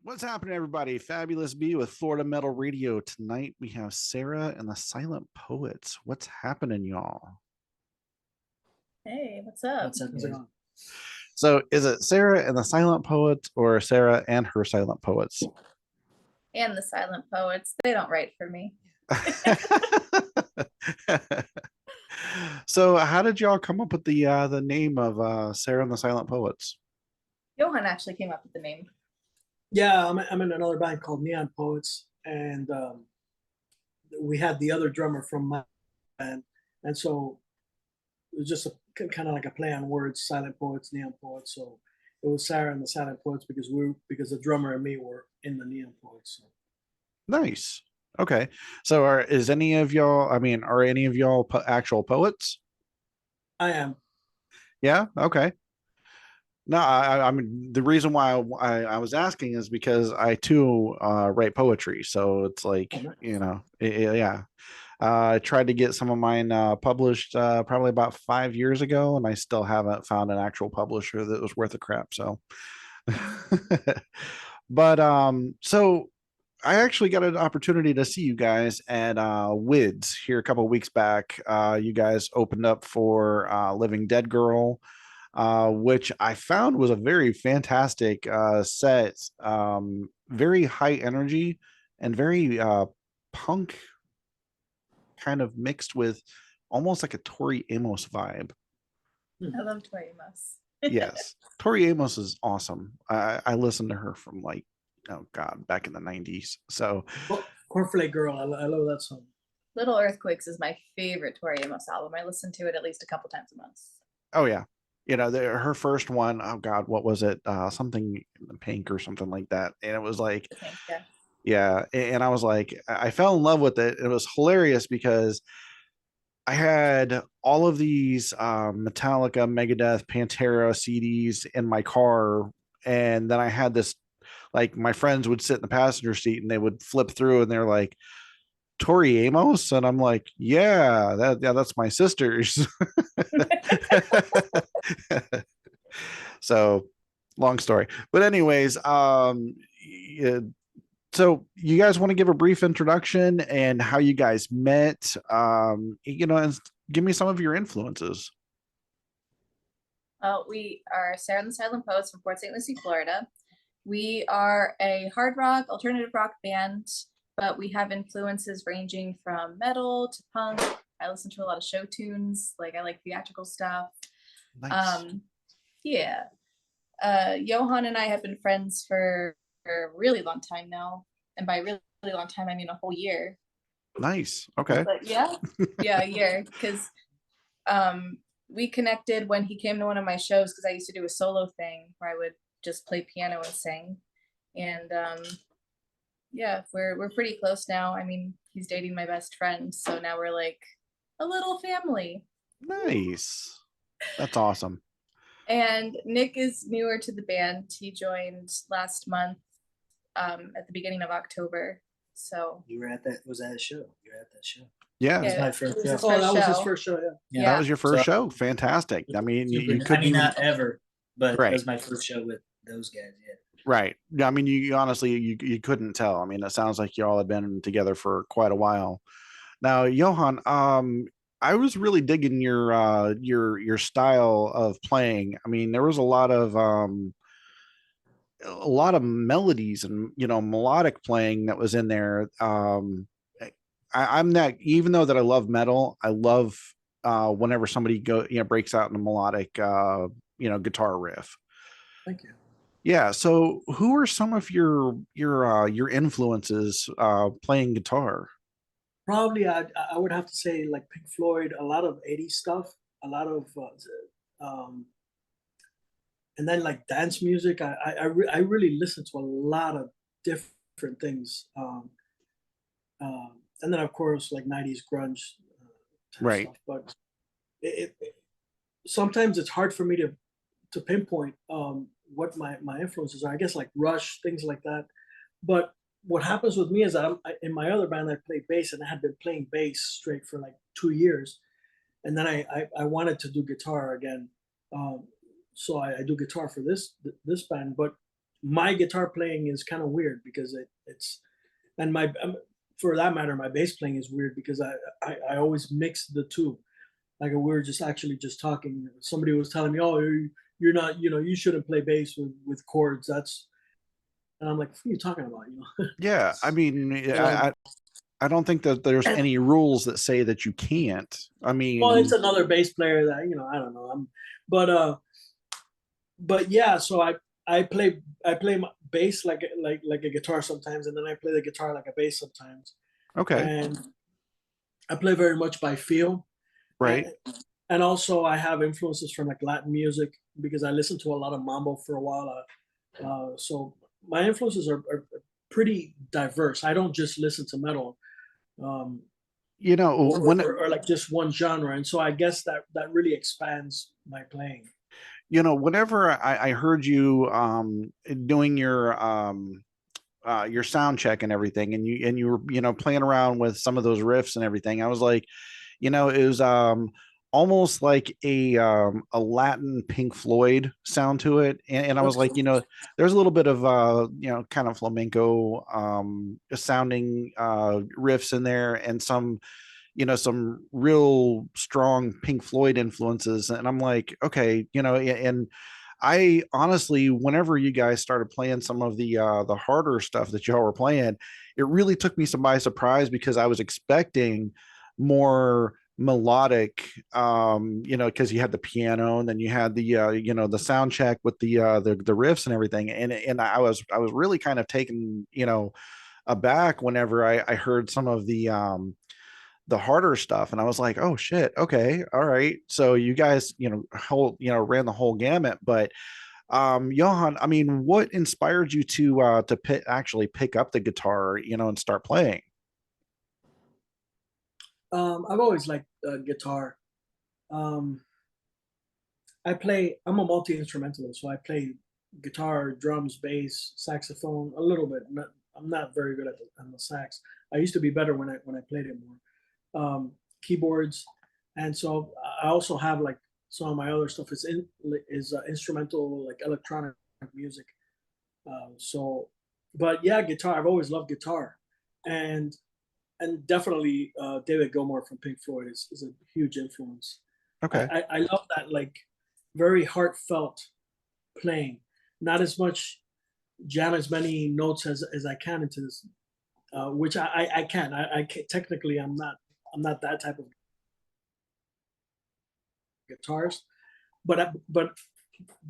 What's happening, everybody? Fabulous B with Florida Metal Radio. Tonight we have Sarah and the Silent Poets. What's happening, y'all? Hey, what's up? What's up, guys? So is it Sarah and the Silent Poets or Sarah and her Silent Poets? And the Silent Poets. They don't write for me. So how did y'all come up with the name of Sarah and the Silent Poets? Johan actually came up with the name. Yeah, I'm in another band called Neon Poets, and we had the other drummer from my band, and so it was just kind of like a play on words, Silent Poets, Neon Poets. So it was Sarah and the Silent Poets because the drummer and me were in the Neon Poets. So. Nice. Okay. So are any of y'all actual poets? I am. Yeah. Okay. No, I mean, the reason why I was asking is because I too write poetry. So it's like, yeah. I tried to get some of mine published probably about 5 years ago, and I still haven't found an actual publisher that was worth a crap. So, but so I actually got an opportunity to see you guys at WIDS here a couple of weeks back. You guys opened up for Living Dead Girl, which I found was a very fantastic set, very high energy and very punk, kind of mixed with almost like a Tori Amos vibe. I love Tori Amos. Yes, Tori Amos is awesome. I listened to her from like, oh God, back in the 90s. So Cornflake Girl, I love that song. Little Earthquakes is my favorite Tori Amos album. I listen to it at least a couple times a month. Oh yeah. Her first one, oh God, what was it? Something Pink or something like that. And it was like, yeah. And I was like, I fell in love with it. It was hilarious because I had all of these Metallica, Megadeth, Pantera CDs in my car. And then I had this, like, my friends would sit in the passenger seat and they would flip through and they're like, Tori Amos? And I'm like, yeah, that's my sister's. So long story. But anyways, so you guys want to give a brief introduction and how you guys met, and give me some of your influences. We are Sarah and the Silent Poets from Port St. Lucie, Florida. We are a hard rock, alternative rock band, but we have influences ranging from metal to punk. I listen to a lot of show tunes. Like, I like theatrical stuff. Nice. Yeah. Johan and I have been friends for a really long time now. And by really, really long time, I mean a whole year. Nice. Okay. But yeah, a year. Because we connected when he came to one of my shows, because I used to do a solo thing where I would just play piano and sing. And yeah, we're pretty close now. I mean, he's dating my best friend, so now we're like a little family. Nice. That's awesome. And Nick is newer to the band. He joined last month at the beginning of October. So you were at that? Was that a show? You were at that show? Yeah, that was my first. That was his first show. Yeah, that was your first show. Fantastic. I mean, you couldn't. I mean, not ever, but right. It was my first show with those guys. Yeah. Right. I mean, you honestly, you couldn't tell. I mean, it sounds like you all had been together for quite a while. Now, Johan, I was really digging your style of playing. I mean, there was a lot of melodies and melodic playing that was in there. I'm that, even though that I love metal, I love whenever somebody breaks out in a melodic guitar riff. Thank you. Yeah. So who are some of your influences playing guitar? Probably I would have to say like Pink Floyd, a lot of 80s stuff, a lot of and then like dance music. I really listen to a lot of different things. And then of course like 90s grunge type Right. stuff. But it sometimes it's hard for me to pinpoint what my influences are. I guess like Rush, things like that. But what happens with me is that in my other band I play bass, and I had been playing bass straight for like 2 years, and then I wanted to do guitar again. Um, so I do guitar for this band, but my guitar playing is kind of weird because it's and my for that matter my bass playing is weird because I always mix the two. Like we were just actually just talking. Somebody was telling me, "Oh, you're not, you shouldn't play bass with chords." And I'm like, "What are you talking about?" Yeah. I mean, So, I don't think that there's any rules that say that you can't. I well, it's mean, another bass player that I don't know. But but yeah. So I play my bass like a guitar sometimes, and then I play the guitar like a bass sometimes, okay. and I play very much by feel. Right. And, and also I have influences from like Latin music because I listened to a lot of mambo for a while. So my influences are pretty diverse. I don't just listen to metal, um, You know, when or like just one genre, and so I guess that really expands my playing. whenever I heard you doing your sound check and everything, and you were playing around with some of those riffs and everything, I was like, it was almost like a Latin Pink Floyd sound to it, and I was Okay. like, there's a little bit of kind of flamenco sounding riffs in there, and some real strong Pink Floyd influences. And I'm like, okay, and I honestly, whenever you guys started playing some of the harder stuff that y'all were playing, it really took me by surprise because I was expecting more melodic, because you had the piano and then you had the sound check with the riffs and everything. And I was really kind of taken, aback whenever I heard some of the harder stuff, and I was like, oh shit, okay, all right. So you guys ran the whole gamut. But Johan, I mean, what inspired you to actually pick up the guitar, and start playing? I've always liked guitar. Um, I'm a multi instrumentalist, so I play guitar, drums, bass, saxophone a little bit. I'm not very good on the sax. I used to be better when I played it more. Keyboards, and so I also have like some of my other stuff is instrumental, like electronic music. So, but yeah, guitar. I've always loved guitar, and definitely David Gilmour from Pink Floyd is a huge influence. I, Okay. I love that like very heartfelt playing. Not as much jam as many notes as I can into this, which I can. I can technically I'm not that type of guitarist, but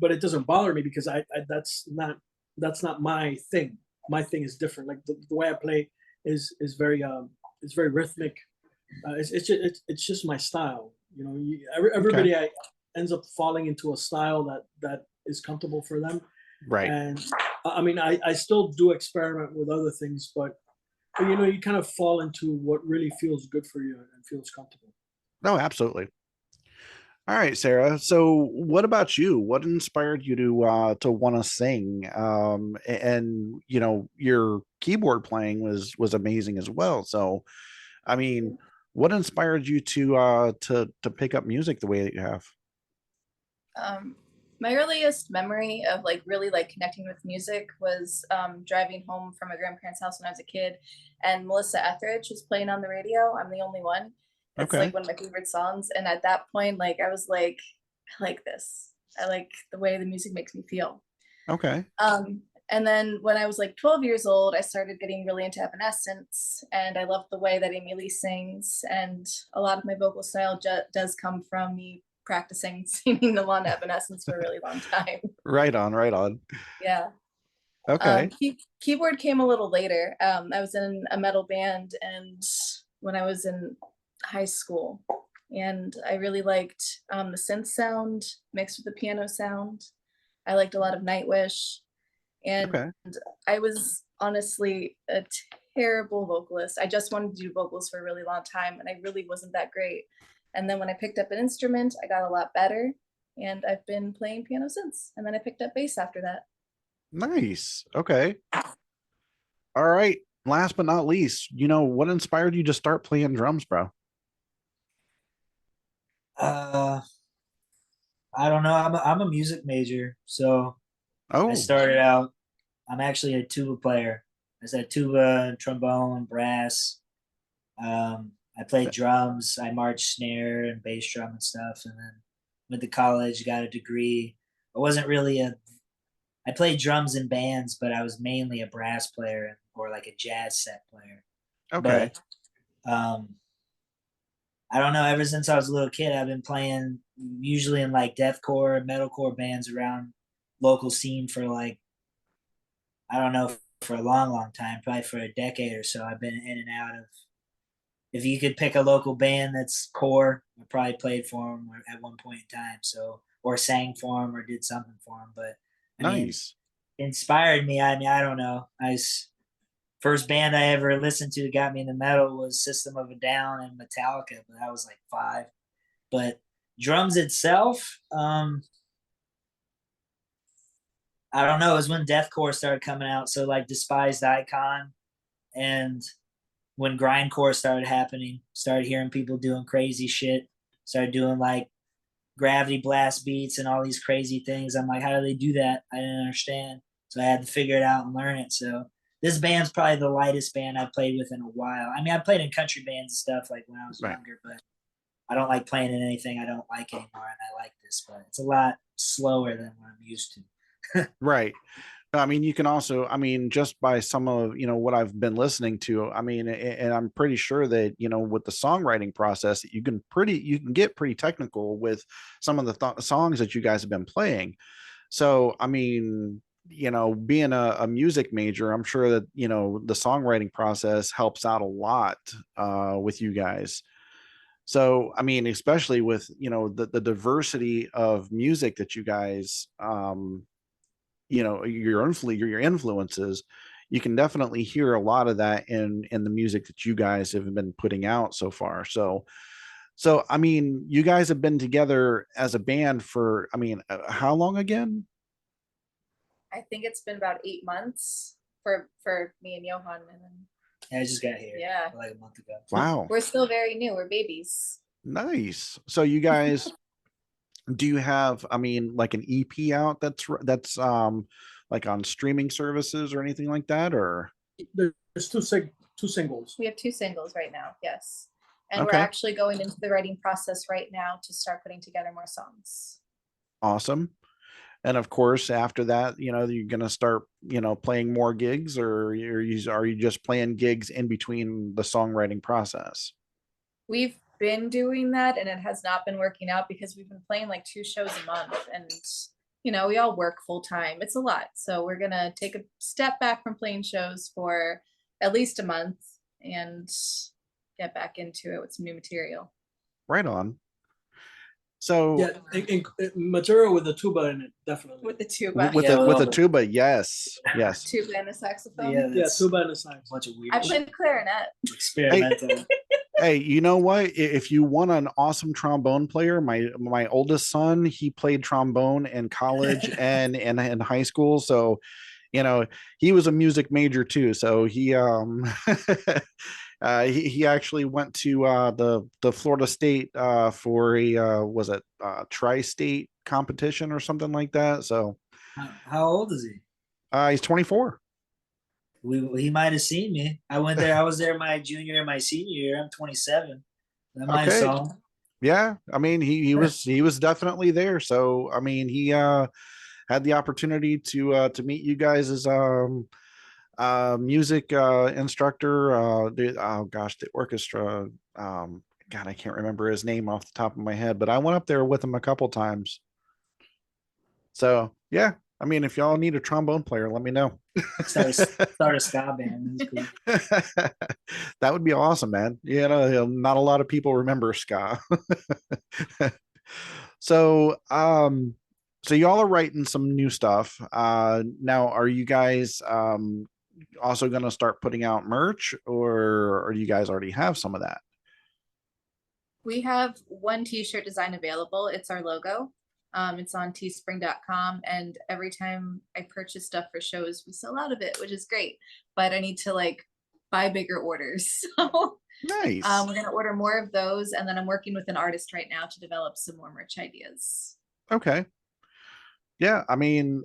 it doesn't bother me because I that's not my thing. My thing is different. Like the way I play is very it's very rhythmic. It's just my style. Okay. Everybody ends up falling into a style that is comfortable for them. Right. And I mean, I still do experiment with other things, but you kind of fall into what really feels good for you and feels comfortable. No, absolutely. All right, Sarah. So what about you? What inspired you to want to sing? And your keyboard playing was amazing as well. So I mean, what inspired you to pick up music the way that you have? Um, my earliest memory of like really like connecting with music was driving home from my grandparents' house when I was a kid, and Melissa Etheridge was playing on the radio. I'm the only one. It's Okay. like one of my favorite songs, and at that point, like I was like, I like this. I like the way the music makes me feel. Okay. And then when I was like 12 years old, I started getting really into Evanescence, and I loved the way that Amy Lee sings. And a lot of my vocal style does come from me practicing singing the Lawn Evanescence for a really long time. Right on, right on. Yeah. Okay. Keyboard came a little later. I was in a metal band and when I was in high school, and I really liked the synth sound mixed with the piano sound. I liked a lot of Nightwish, and Okay. I was honestly a terrible vocalist. I just wanted to do vocals for a really long time, and I really wasn't that great. And then when I picked up an instrument, I got a lot better, and I've been playing piano since. And then I picked up bass after that. Nice. Okay. All right. Last but not least, what inspired you to start playing drums, bro? I don't know. I'm a music major, so I Oh, started out. I'm actually a tuba player. I said tuba, trombone, brass. I played drums. I marched snare and bass drum and stuff, and then went to college, got a degree. I wasn't really a. I played drums in bands, but I was mainly a brass player or like a jazz set player. okay. But I don't know. Ever since I was a little kid, I've been playing usually in like deathcore, metalcore bands around local scene for like I don't know for a long, long time, probably for a decade or so. I've been in and out of. If you could pick a local band that's core, I probably played for them at one point in time. So or sang for them or did something for them. But I mean, Nice. inspired me. I mean, I don't know. First band I ever listened to that got me into metal was System of a Down and Metallica, but I was like 5. But drums itself, I don't know. It was when deathcore started coming out. So like Despised Icon, and when grindcore started happening, started hearing people doing crazy shit, started doing like gravity blast beats and all these crazy things. I'm like, how do they do that? I didn't understand. So I had to figure it out and learn it. So this band's probably the lightest band I've played with in a while. I mean, I played in country bands and stuff like when I was Right. younger, but I don't like playing in anything I don't like anymore. And I like this, but it's a lot slower than what I'm used to. Right. I mean, you can also, I mean, just by some of, what I've been listening to, I mean, and I'm pretty sure that, with the songwriting process, you can get pretty technical with some of the songs that you guys have been playing. So, I mean, being a music major, I'm sure that, the songwriting process helps out a lot with you guys. So, I mean, especially with, the diversity of music that you guys, your influences, you can definitely hear a lot of that in the music that you guys have been putting out so far. So I mean, you guys have been together as a band for, I mean, how long again? I think it's been about 8 months for me and Johan, and then I just got here yeah, like a month ago. Wow. we're still very new. We're babies. Nice. So you guys, do you have, I mean, like an EP out that's like on streaming services or anything like that, or? There's two singles. We have 2 singles right now, yes. And we're Okay. actually going into the writing process right now to start putting together more songs. Awesome. And of course, after that, you're going to start, playing more gigs, or are you just playing gigs in between the songwriting process? We've been doing that and it has not been working out because we've been playing like 2 shows a month, and we all work full time. It's a lot. So we're going to take a step back from playing shows for at least a month and get back into it with some new material. Right on. So Yeah, material with the tuba in it, definitely. With the tuba. with a tuba, yes. Tuba and a saxophone. Yeah, tuba and a sax. Bunch of weird I played clarinet. experimental. Hey, you know what? If you want an awesome trombone player, my oldest son, he played trombone in college and in high school. So, he was a music major too. So he he actually went to the Florida State for a was it tri-state competition or something like that. So How old is he? he's 24. He might have seen me. I went there. I was there my junior and my senior year. I'm 27. I might have saw him. Yeah, I mean he was definitely there. So I mean he had the opportunity to meet you guys as music instructor. The orchestra. God, I can't remember his name off the top of my head, but I went up there with him a couple times. So yeah, I mean, if y'all need a trombone player, let me know. Start a ska band. That's cool. That would be awesome, man. You know, not a lot of people remember ska. So, so y'all are writing some new stuff. Now, are you guys also going to start putting out merch, or do you guys already have some of that? We have one t-shirt design available. It's our logo. It's on teespring.com, and every time I purchase stuff for shows, we sell out of it, which is great. But I need to like buy bigger orders. So Nice. we're gonna order more of those, and then I'm working with an artist right now to develop some more merch ideas. Okay. Yeah, I mean,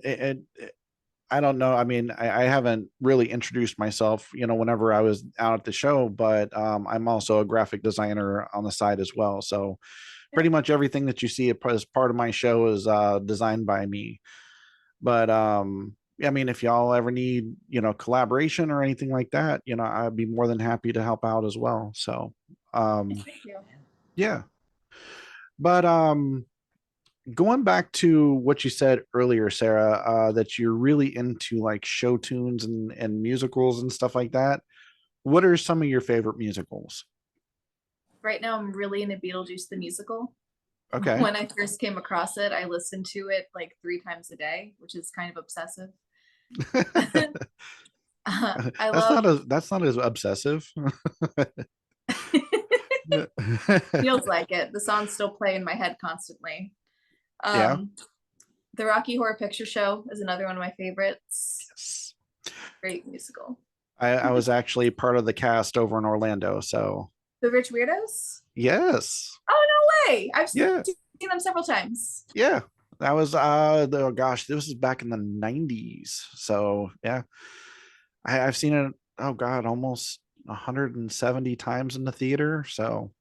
I don't know. I mean, I haven't really introduced myself, you know, whenever I was out at the show, but I'm also a graphic designer on the side as well. So pretty much everything that you see as part of my show is designed by me. But I mean, if y'all ever need, you know, collaboration or anything like that, you know, I'd be more than happy to help out as well. So Thank you. yeah. But going back to what you said earlier, Sarah, that you're really into like show tunes and musicals and stuff like that. What are some of your favorite musicals? Right now, I'm really into Beetlejuice the musical. Okay. When I first came across it, I listened to it like 3 times a day, which is kind of obsessive. I love. That's not as obsessive. Feels like it. The songs still play in my head constantly. Yeah. The Rocky Horror Picture Show is another one of my favorites. Yes. Great musical. I was actually part of the cast over in Orlando, so The Rich Weirdos? yes. Oh, no way. I've Yeah. seen them several times. Yeah. That was oh gosh, this was back in the 90s. So yeah. I've seen it, oh God, almost 170 times in the theater. So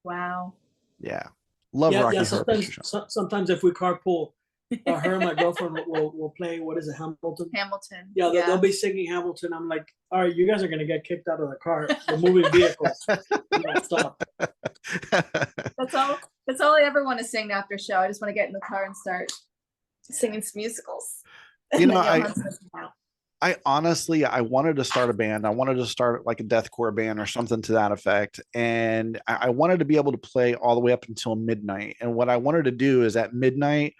Wow. yeah. Love Yeah, Rocky yeah. Horror Picture Show. Sometimes if we carpool, her and my girlfriend will play, what is it, Hamilton? Hamilton. Yeah, they'll be singing Hamilton. I'm like, all right, you guys are gonna get kicked out of the car, the moving vehicle. Stop. That's all I ever want to sing after show. I just want to get in the car and start singing some musicals. You know, I honestly, I wanted to start a band. I wanted to start like a deathcore band or something to that effect. And I wanted to be able to play all the way up until midnight. And what I wanted to do is at midnight,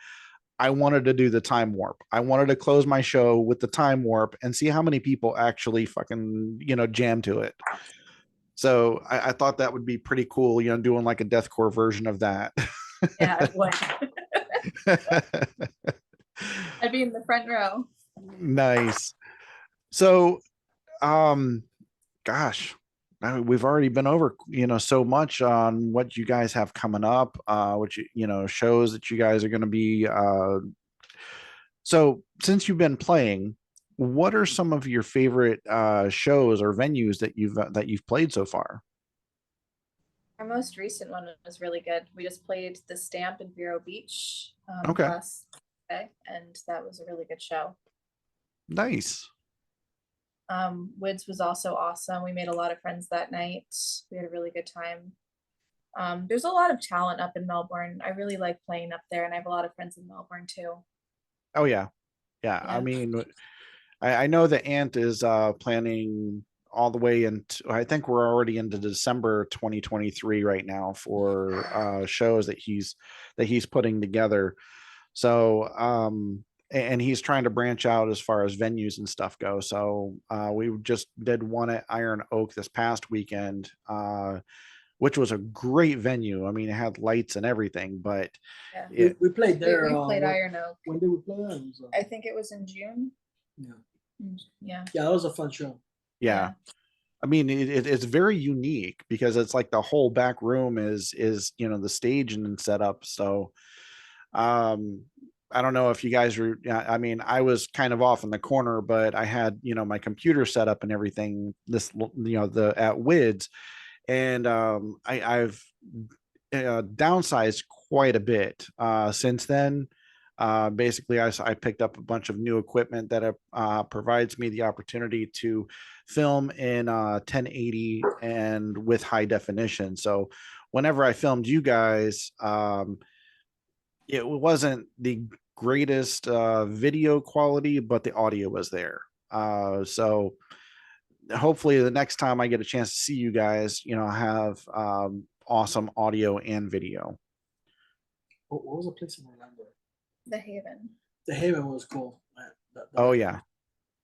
I wanted to do the time warp. I wanted to close my show with the time warp and see how many people actually fucking, you know, jam to it. So I thought that would be pretty cool, you know, doing like a deathcore version of that. Yeah, it would. I'd be in the front row. Nice. So, gosh, I mean, we've already been over, you know, so much on what you guys have coming up, which, you know, shows that you guys are going to be. So since you've been playing, what are some of your favorite shows or venues that you've played so far? Our most recent one was really good. We just played the Stamp in Vero Beach Okay. last day, and that was a really good show. Nice. Wids was also awesome. We made a lot of friends that night. We had a really good time. There's a lot of talent up in Melbourne. I really like playing up there, and I have a lot of friends in Melbourne too. Oh yeah. Yeah. I mean, I know the Ant is planning all the way into, I think we're already into December 2023 right now for shows that he's putting together. So and he's trying to branch out as far as venues and stuff go. So we just did one at Iron Oak this past weekend, which was a great venue. I mean, it had lights and everything, but yeah. We played there. We played Iron Oak. When did we play that? I think it was in June. Yeah. Yeah. Yeah, that was a fun show. Yeah. I mean, it's very unique because it's like the whole back room is, you know, the stage and set up. So I don't know if you guys were, I mean, I was kind of off in the corner, but I had, you know, my computer set up and everything this, you know, at WIDS, and I've downsized quite a bit since then. Basically, I picked up a bunch of new equipment that provides me the opportunity to film in 1080 and with high definition. So whenever I filmed you guys, it wasn't the greatest video quality, but the audio was there. So hopefully the next time I get a chance to see you guys, have awesome audio and video. What was the place in Orlando? The Haven. The Haven was cool. Oh yeah.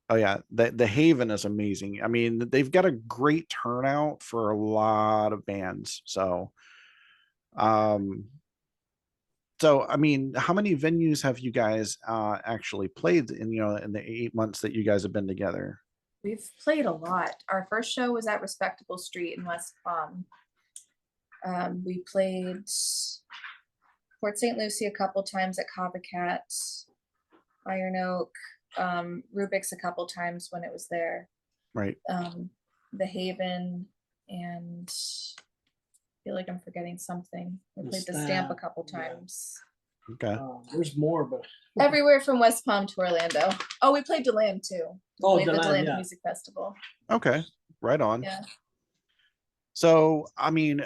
Oh yeah. The Haven is amazing. I mean, they've got a great turnout for a lot of bands. So I mean, how many venues have you guys actually played in, in the 8 months that you guys have been together? We've played a lot. Our first show was at Respectable Street in West Palm. We played Port St. Lucie a couple times at Kava Cat, Iron Oak, Rubik's a couple times when it was there. Right. The Haven, and I feel like I'm forgetting something. We played the Stamp a couple times. Okay. There's more, but everywhere from West Palm to Orlando. Oh, we played DeLand too. Oh, Played the DeLand, DeLand yeah. Music Festival. Okay. Right on. Yeah. So, I mean,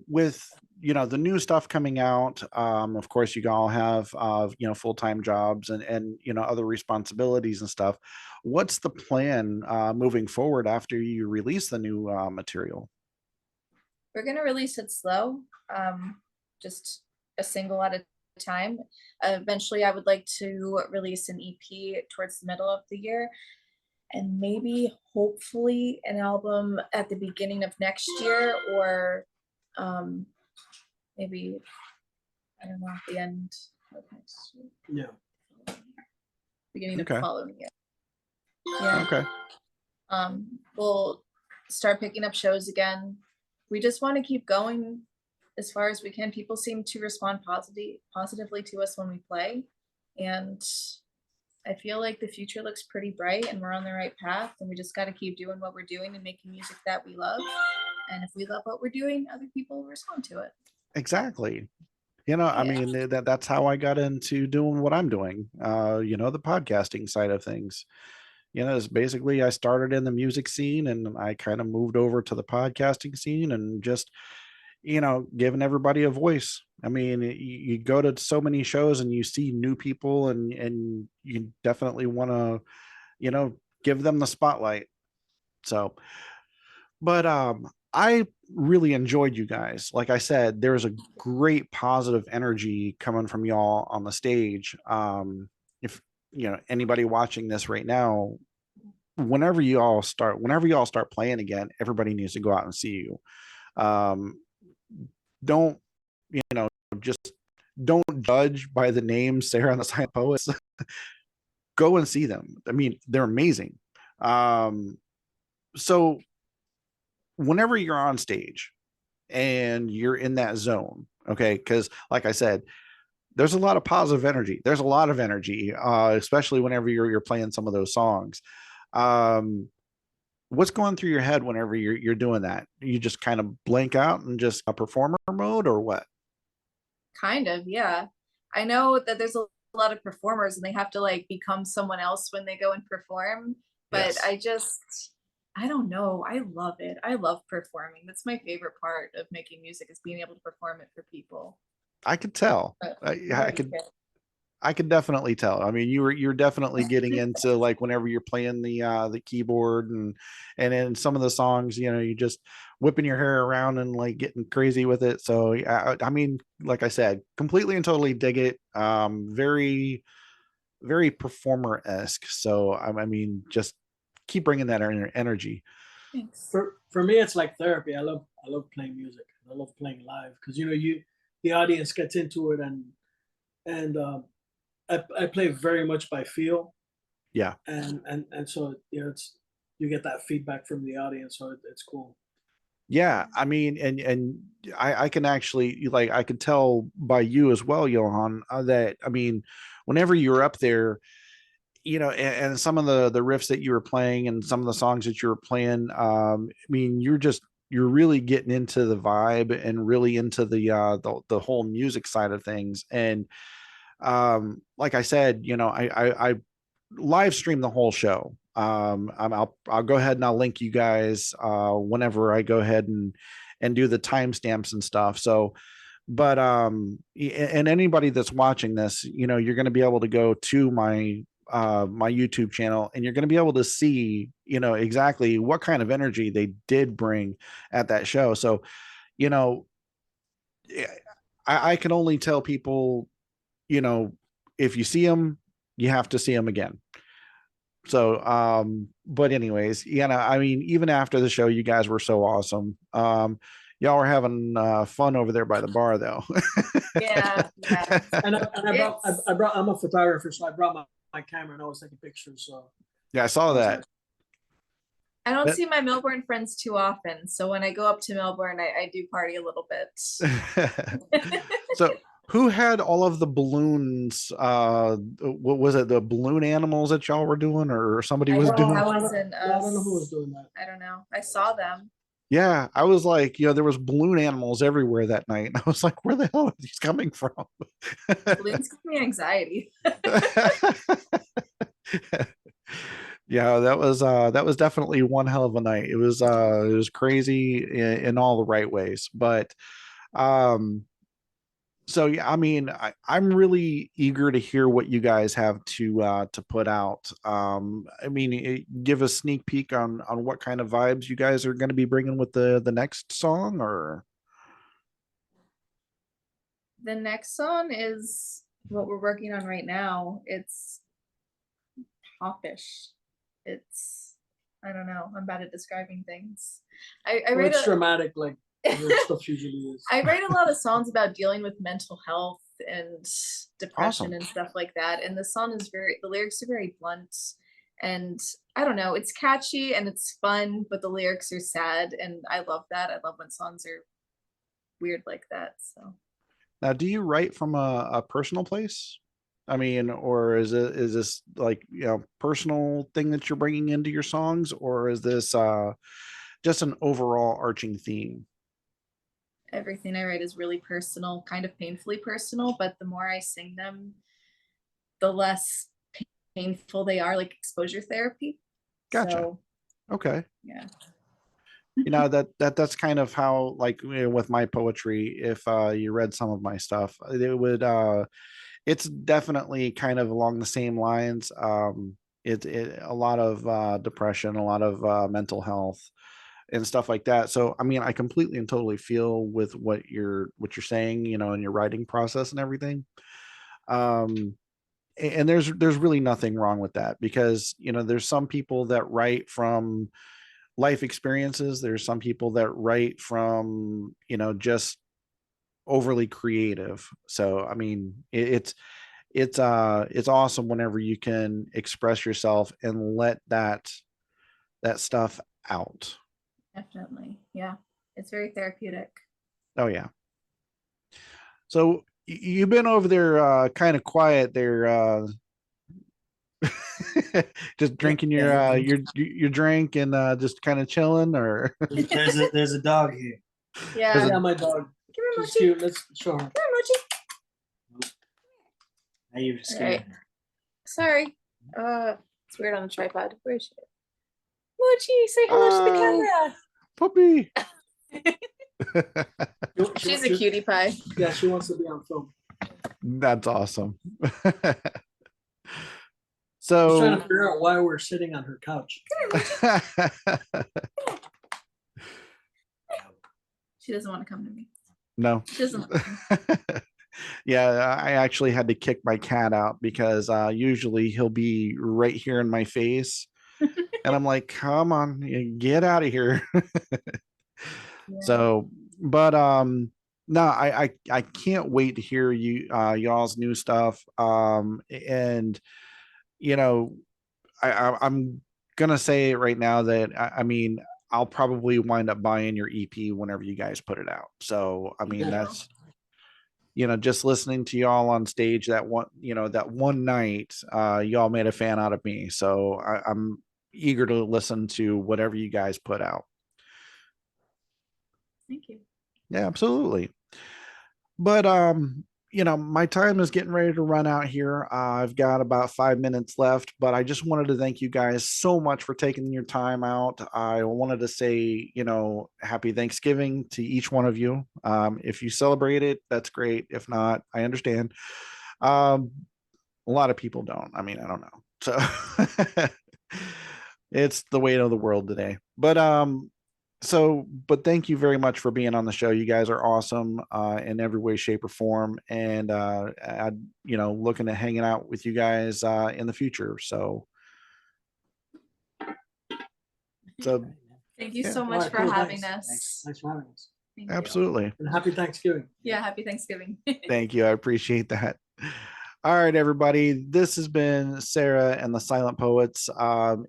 with, the new stuff coming out, of course, you all have, full-time jobs and, other responsibilities and stuff. What's the plan moving forward after you release the new material? We're going to release it slow, just a single at a time. Eventually, I would like to release an EP towards the middle of the year, and maybe hopefully an album at the beginning of next year, or maybe, I don't know, at the end of next year. Yeah. Beginning of Okay. the following year. Yeah. Okay. We'll start picking up shows again. We just want to keep going as far as we can. People seem to respond positively to us when we play, and I feel like the future looks pretty bright and we're on the right path, and we just got to keep doing what we're doing and making music that we love. And if we love what we're doing, other people will respond to it. Exactly. I mean, that's how I got into doing what I'm doing, the podcasting side of things. It's basically, I started in the music scene and I kind of moved over to the podcasting scene and just, giving everybody a voice. I mean, you go to so many shows and you see new people and you definitely want to, give them the spotlight. So, but I really enjoyed you guys. Like I said, there's a great positive energy coming from y'all on the stage. If anybody watching this right now, whenever you all start playing again, everybody needs to go out and see you. Don't just don't judge by the name Sarah and the Silent Poets. Go and see them. I mean, they're amazing. So whenever you're on stage and you're in that zone, okay, because like I said, there's a lot of positive energy. There's a lot of energy, especially whenever you're playing some of those songs. What's going through your head whenever you're doing that? You just kind of blank out and just a performer mode, or what? Kind of, yeah. I know that there's a lot of performers and they have to like become someone else when they go and perform, but yes. I don't know. I love it. I love performing. That's my favorite part of making music, is being able to perform it for people. I could tell. I could definitely tell. I mean, you're definitely getting into, like, whenever you're playing the keyboard and in some of the songs, you just whipping your hair around and like getting crazy with it. So I mean, like I said, completely and totally dig it. Very, very performer-esque. So I mean, just keep bringing that energy. Thanks. For me, it's like therapy. I love playing music. I love playing live because the audience gets into it, and I play very much by feel. Yeah. And so you get that feedback from the audience, so it's cool. Yeah, I mean, and I can actually, like, I could tell by you as well, Johan, that, I mean, whenever you're up there, and some of the riffs that you were playing and some of the songs that you were playing, I mean, you're really getting into the vibe and really into the whole music side of things. And like I said, I live stream the whole show. I'll go ahead and I'll link you guys whenever I go ahead and do the timestamps and stuff. So, but and anybody that's watching this, you're going to be able to go to my YouTube channel, and you're going to be able to see, exactly what kind of energy they did bring at that show. So, you know, I can only tell people, if you see them, you have to see them again. So, but anyways, I mean, even after the show, you guys were so awesome. Y'all were having fun over there by the bar, though. Yeah, yeah. And I brought, I'm a photographer, so I brought my camera and I was taking pictures. So Yeah, I saw that. I don't see my Melbourne friends too often, so when I go up to Melbourne, I do party a little bit. So who had all of the balloons? What was it? The balloon animals that y'all were doing, or somebody was doing? I wasn't. I don't know who was doing that. I don't know. I saw them. Yeah, I was like, there was balloon animals everywhere that night. And I was like, where the hell are these coming from? Balloons give me anxiety. Yeah, that was definitely one hell of a night. It was crazy in all the right ways. But so yeah, I mean, I'm really eager to hear what you guys have to put out. I mean, give a sneak peek on what kind of vibes you guys are going to be bringing with the next song, or The next song is what we're working on right now. It's popish. It's, I don't know. I'm bad at describing things. I Well, read it's dramatic, like your stuff usually is. I write a lot of songs about dealing with mental health and depression Awesome. and stuff like that. And the song is the lyrics are very blunt. And I don't know, it's catchy and it's fun, but the lyrics are sad. And I love that. I love when songs are weird like that. So now, do you write from a personal place? I mean, or is this like, personal thing that you're bringing into your songs, or is this just an overall arching theme? everything I write is really personal, kind of painfully personal, but the more I sing them, the less painful they are, like exposure therapy. Gotcha. So, Okay. yeah. That's kind of how, like, with my poetry, if you read some of my stuff, it would it's definitely kind of along the same lines. It a lot of depression, a lot of mental health and stuff like that. So I mean, I completely and totally feel with what you're saying, in your writing process and everything. um and there's really nothing wrong with that, because there's some people that write from life experiences. There's some people that write from just overly creative. So I mean, it's awesome whenever you can express yourself and let that stuff out. Definitely. Yeah. It's very therapeutic. Oh yeah. So you've been over there kind of quiet there, just drinking your drink and just kind of chilling, or There's a dog here. Yeah. Yeah, my dog. Come here, She's Mochi. cute. Let's show her. Come here, Mochi. Now you're scared. Right. Sorry. It's weird on the tripod. Where is she? Mochi, say hello to the camera. She's a cutie pie. Yeah, she wants to be on film. That's awesome. She's trying to So figure out why we're sitting on her couch. She doesn't want to come to me. No. She doesn't. Yeah, I actually had to kick my cat out because usually he'll be right here in my face. And I'm like, come on, get out of here. Yeah. So, but no, I can't wait to hear y'all's new stuff. And I'm gonna say it right now that I mean, I'll probably wind up buying your EP whenever you guys put it out. So I mean, that's just listening to y'all on stage that one night, y'all made a fan out of me. So I'm eager to listen to whatever you guys put out. Thank you. Yeah, absolutely. But you know, my time is getting ready to run out here. I've got about 5 minutes left, but I just wanted to thank you guys so much for taking your time out. I wanted to say, you know, happy Thanksgiving to each one of you. If you celebrate it, that's great. If not, I understand. Um, a lot of people don't. I mean, I don't know. So it's the way of the world today. But thank you very much for being on the show. You guys are awesome in every way, shape, or form. And you know, looking at hanging out with you guys in the future. So Thank you yeah. so All much right, for cool, having thanks. us. Thanks for having us. Thank you. Absolutely. And happy Thanksgiving. Yeah, happy Thanksgiving. Thank you. I appreciate that. All right, everybody. This has been Sarah and the Silent Poets.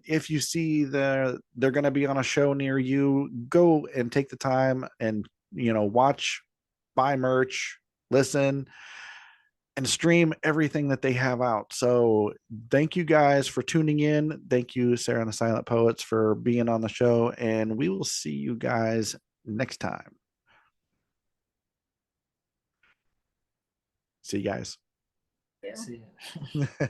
If you see they're going to be on a show near you, go and take the time and, you know, watch, buy merch, listen, and stream everything that they have out. So thank you guys for tuning in. Thank you, Sarah and the Silent Poets, for being on the show. And we will see you guys next time. See you guys. Yeah. See ya.